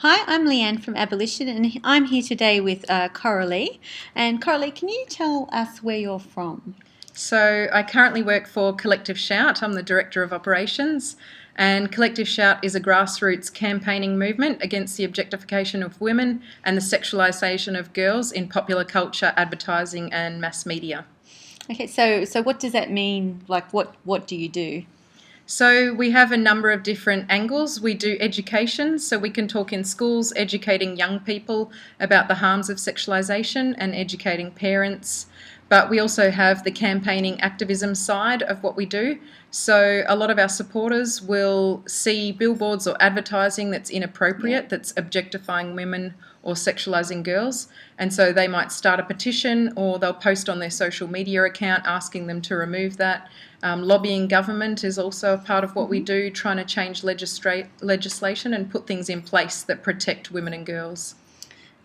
Hi, I'm Leanne from Abolition, and I'm here today with Coralie. And Coralie, can you tell us where you're from? So I currently work for Collective Shout. I'm the Director of Operations, and Collective Shout is a grassroots campaigning movement against the objectification of women and the sexualisation of girls in popular culture, advertising and mass media. Okay, so what does that mean? Like, what do you do? So we have a number of different angles. We do education, so we can talk in schools, educating young people about the harms of sexualisation and educating parents. But we also have the campaigning activism side of what we do. So a lot of our supporters will see billboards or advertising that's inappropriate, that's objectifying women or sexualising girls. And so they might start a petition or they'll post on their social media account asking them to remove that. Lobbying government is also a part of what we do, trying to change legislation and put things in place that protect women and girls.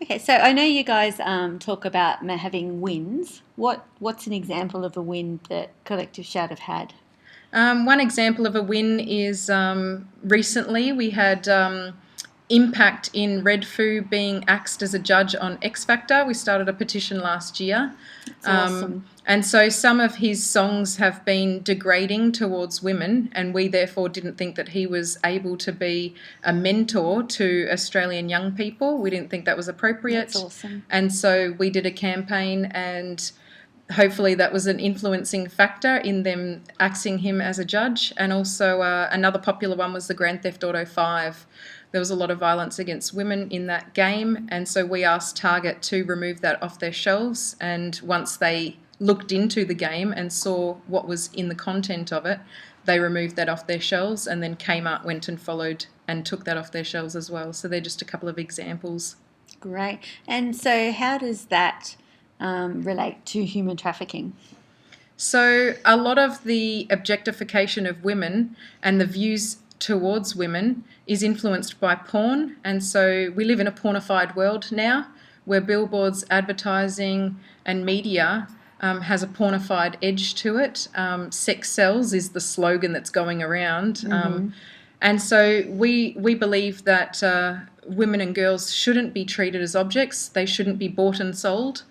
Okay, so I know you guys talk about having wins. What's an example of a win that Collective Shout have had? One example of a win is recently we had Impact in Red Foo being axed as a judge on X Factor. We started a petition last year. That's awesome. And so some of his songs have been degrading towards women, and we therefore didn't think that he was able to be a mentor to Australian young people. We didn't think that was appropriate. That's awesome. And so we did a campaign, and hopefully that was an influencing factor in them axing him as a judge. And also another popular one was the Grand Theft Auto 5. There was a lot of violence against women in that game, and so we asked Target to remove that off their shelves. And once they looked into the game and saw what was in the content of it, they removed that off their shelves, and then Kmart went and followed and took that off their shelves as well. So they're just a couple of examples. Great. And so how does that relate to human trafficking? So a lot of the objectification of women and the views towards women is influenced by porn, and so we live in a pornified world now where billboards, advertising and media has a pornified edge to it. Sex sells is the slogan that's going around. And so we believe that women and girls shouldn't be treated as objects. They shouldn't be bought and sold.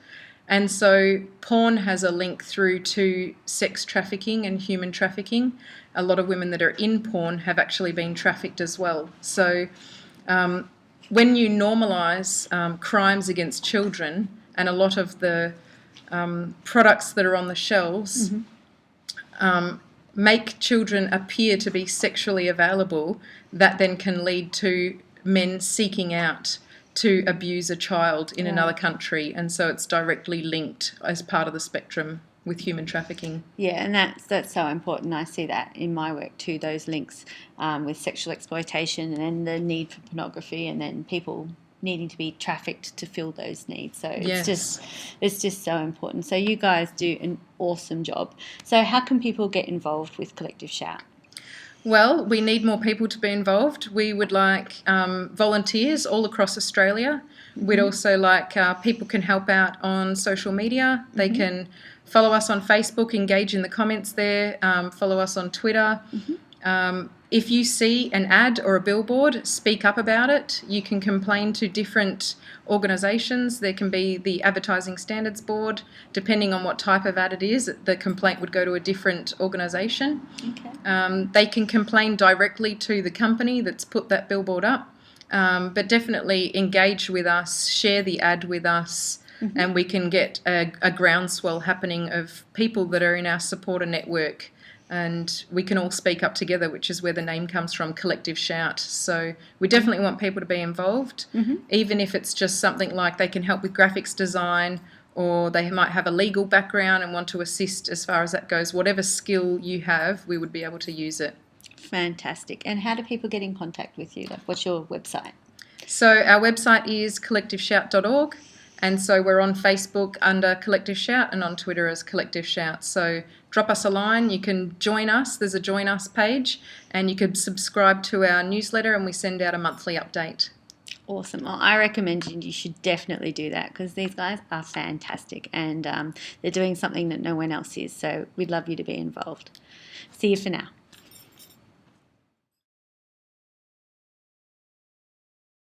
And so porn has a link through to sex trafficking and human trafficking. A lot of women that are in porn have actually been trafficked as well. So when you normalise crimes against children, and a lot of the products that are on the shelves make children appear to be sexually available, that then can lead to men seeking out to abuse a child in another country, and so it's directly linked as part of the spectrum with human trafficking. Yeah, and that's so important. I see that in my work too, those links with sexual exploitation and the need for pornography, and then people needing to be trafficked to fill those needs. So it's just so important. So you guys do an awesome job. So how can people get involved with Collective Shout? Well, we need more people to be involved. We would like volunteers all across Australia. We'd also like people can help out on social media. They can follow us on Facebook, engage in the comments there, follow us on Twitter. If you see an ad or a billboard, speak up about it. You can complain to different organisations. There can be the Advertising Standards Board. Depending on what type of ad it is, the complaint would go to a different organisation. Okay. They can complain directly to the company that's put that billboard up, but definitely engage with us, share the ad with us, and we can get a groundswell happening of people that are in our supporter network. And we can all speak up together, which is where the name comes from, Collective Shout. So we definitely want people to be involved, even if it's just something like they can help with graphics design, or they might have a legal background and want to assist as far as that goes. Whatever skill you have, we would be able to use it. Fantastic. And how do people get in contact with you? Like, what's your website? So our website is collectiveshout.org. And so we're on Facebook under Collective Shout and on Twitter as Collective Shout. So drop us a line. You can join us. There's a Join Us page, and you can subscribe to our newsletter, and we send out a monthly update. Awesome. Well, I recommend you should definitely do that, because these guys are fantastic, and they're doing something that no one else is. So we'd love you to be involved. See you for now.